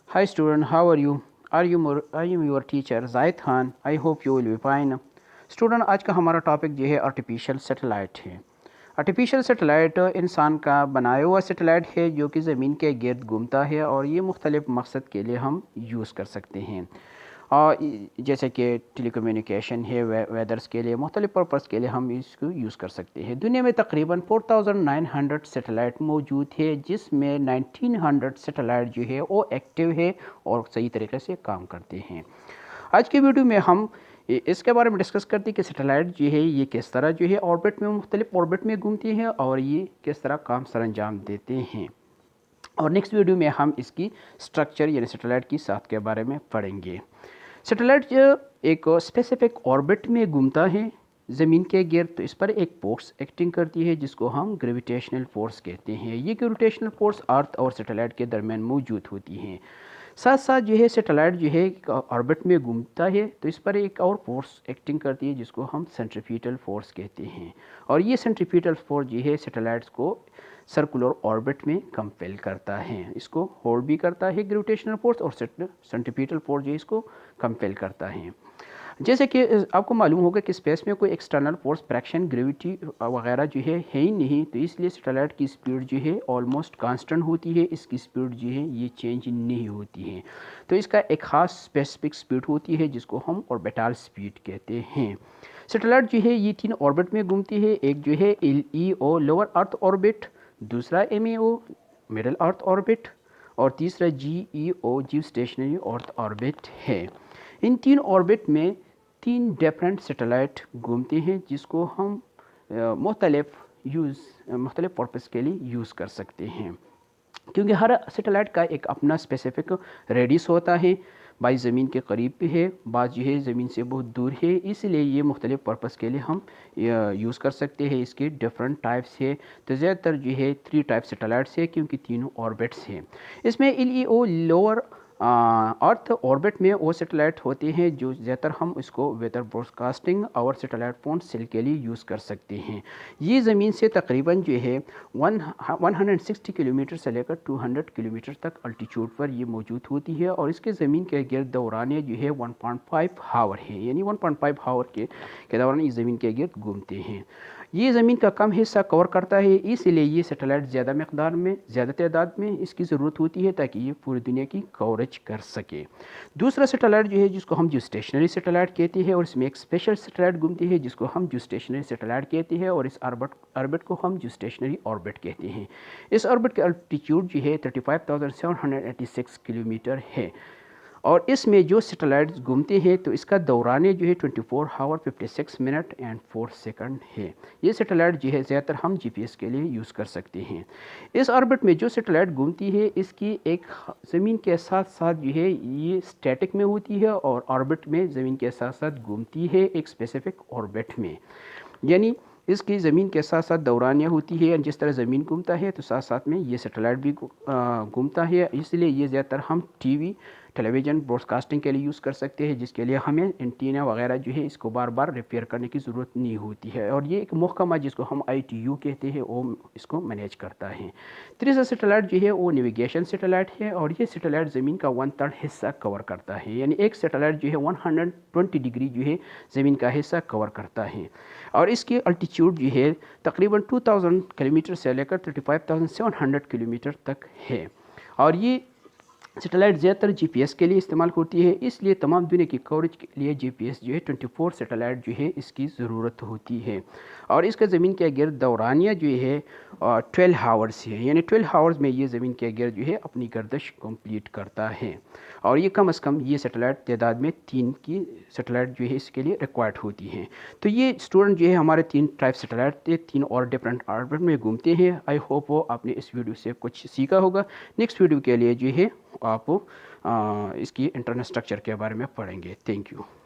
Hi student, how are you? I am your teacher Zaid Khan. I hope you will be fine. Student आज का हमारा topic जो है artificial satellite है। Artificial satellite इंसान का बनाया हुआ सैटेलाइट है जो कि ज़मीन के गिर्द घूमता है और ये मुख्तलिफ़ मकसद के लिए हम यूज़ कर सकते हैं। और जैसे कि टेलीकम्युनिकेशन है, वेदर्स के लिए, मुख्तलिफ़ पर्पज़ के लिए हम इसको यूज़ कर सकते हैं। दुनिया में तकरीबन 4900 सैटेलाइट मौजूद है, जिसमें 1900 सैटेलाइट जो है वो एक्टिव है और सही तरीके से काम करते हैं। आज की वीडियो में हम इसके बारे में डिस्कस करते हैं कि सैटेलाइट जो है ये किस तरह जो है ऑर्बिट में, मुख्तलिफ ऑर्बिट में घूमती है और ये किस तरह काम सर अंजाम देते हैं। और नेक्स्ट वीडियो में हम इसकी स्ट्रक्चर यानी सैटेलाइट की साथ के बारे में पढ़ेंगे। सैटेलाइट जो एक स्पेसिफिक ऑर्बिट में घूमता है ज़मीन के गिर्द, तो इस पर एक फोर्स एक्टिंग करती है जिसको हम ग्रेविटेशनल फोर्स कहते हैं। ये ग्रेविटेशनल फोर्स अर्थ और सैटेलाइट के दरमियान मौजूद होती हैं। साथ साथ जो है सैटेलाइट जो है ऑर्बिट में घूमता है तो इस पर एक और फोर्स एक्टिंग करती है जिसको हम सेंट्रीफ्यूगल फोर्स कहते हैं। और ये सेंट्रीफ्यूगल फोर्स जो है सैटेलाइट्स को सर्कुलर ऑर्बिट में कंपेल करता है, इसको होल्ड भी करता है ग्रेविटेशनल फोर्स, और सेंट्रीफ्यूगल फोर्स जो है इसको कंपेल करता है। जैसे कि आपको मालूम होगा कि स्पेस में कोई एक्सटर्नल फोर्स, फ्रैक्शन, ग्रेविटी वगैरह जो है ही नहीं, तो इसलिए सैटेलाइट की स्पीड जो है ऑलमोस्ट कांस्टेंट होती है। इसकी स्पीड जो है ये चेंज नहीं होती है। तो इसका एक ख़ास स्पेसिफिक स्पीड होती है जिसको हम ऑर्बिटल स्पीड कहते हैं। सैटेलाइट जो है ये 3 ऑर्बिट में घूमती है। एक जो है LEO लोअर अर्थ ऑर्बिट, दूसरा MEO मिडल अर्थ ऑर्बिट, और तीसरा GEO जियो स्टेशनरी अर्थ ऑर्बिट है। इन 3 ऑर्बिट में 3 डिफरेंट सैटेलाइट घूमते हैं जिसको हम मुख्तलिफ़ पर्पज़ के लिए यूज़ कर सकते हैं। क्योंकि हर सैटेलाइट का एक अपना स्पेसिफिक रेडियस होता है, बाई ज़मीन के करीब भी है, बाज़ जो है ज़मीन से बहुत दूर है, इसलिए ये मुख्तलिफ़ पर्पज़ के लिए हम यूज़ कर सकते हैं। इसके डिफरेंट टाइप्स है, तो ज़्यादातर जो है 3 टाइप सैटेलाइट्स है क्योंकि तीनों ऑर्बिट्स हैं। इसमें LEO लोअर अर्थ ऑर्बिट में वो सैटेलाइट होते हैं जो ज़्यादातर हम इसको वेदर ब्रॉडकास्टिंग और सैटेलाइट फ़ोन सेल के लिए यूज़ कर सकते हैं। ये ज़मीन से तकरीबन जो है 160 किलोमीटर से लेकर 200 किलोमीटर तक अल्टीट्यूड पर ये मौजूद होती है और इसके ज़मीन के गिर्द दौरान जो है 1.5 हावर है, यानी 1.5 हावर के दौरान इस ज़मीन के गिर्द घूमते हैं। ये ज़मीन का कम हिस्सा कवर करता है, इसलिए ये सैटेलाइट ज़्यादा मकदार में, ज़्यादा तादाद में इसकी ज़रूरत होती है ताकि ये पूरी दुनिया की कवरेज कर सके। दूसरा सैटेलाइट जो है जिसको हम जियो स्टेशनरी सैटेलाइट कहते हैं, और इसमें एक स्पेशल सैटेलाइट घूमती है जिसको हम जियो स्टेशनरी सैटेलाइट कहते हैं, और इस ऑर्बिट को हम जियो स्टेशनरी ऑर्बिट कहते हैं। इस ऑर्बिट का अल्टीट्यूड जो है 35,786 किलोमीटर है, और इसमें जो सैटेलाइट्स घूमते हैं तो इसका दौरान जो है 24 हावर 56 मिनट एंड 4 सेकंड है। ये सैटेलाइट जो है ज़्यादातर हम GPS के लिए यूज़ कर सकते हैं। इस ऑर्बिट में जो सैटेलाइट घूमती है इसकी एक ज़मीन के साथ साथ जो है ये स्टैटिक में होती है, और ऑर्बिट में ज़मीन के साथ साथ घूमती है एक स्पेसिफिक ऑर्बिट में, यानी इसकी ज़मीन के साथ साथ दौरानियाँ होती है। जिस तरह ज़मीन घूमता है तो साथ साथ में ये सैटेलाइट भी घूमता है, इसलिए ये ज़्यादातर हम टेलीविज़न ब्रॉडकास्टिंग के लिए यूज़ कर सकते हैं, जिसके लिए हमें एंटीना वगैरह जो है इसको बार बार रिपेयर करने की ज़रूरत नहीं होती है। और ये एक महकमा जिसको हम ITU कहते हैं वो इसको मैनेज करता है। तीसरा सैटेलाइट जो है वो नेविगेशन सैटेलाइट है, और ये सैटेलाइट ज़मीन का 1/3 हिस्सा कवर करता है, यानी एक सैटेलाइट जो है 120 डिग्री जो है ज़मीन का हिस्सा कवर करता है। और इसकी अल्टीट्यूड जो है तकरीबन 2000 किलोमीटर से लेकर 35,700 किलोमीटर तक है। और ये सैटेलाइट ज़्यादातर GPS के लिए इस्तेमाल होती है, इसलिए तमाम दुनिया की कवरेज के लिए GPS जो है 24 सैटेलाइट जो है इसकी ज़रूरत होती है। और इसका ज़मीन के गिर्द दौरानिया जो है 12 हावर्स है, यानी 12 हावर्स में ये ज़मीन के गिर्द जो है अपनी गर्दिश कंप्लीट करता है। और ये कम से कम ये सैटेलाइट तादाद में 3 की सैटेलाइट जो है इसके लिए रिक्वायर्ड होती हैं। तो ये स्टूडेंट जो है हमारे 3 टाइप सैटेलाइट थे, 3 और डिफरेंट ऑर्बिट में घूमते हैं। आई होप वो आपने इस वीडियो से कुछ सीखा होगा। नेक्स्ट वीडियो के लिए जो है आप इसकी इंटरनेट स्ट्रक्चर के बारे में पढ़ेंगे। Thank you.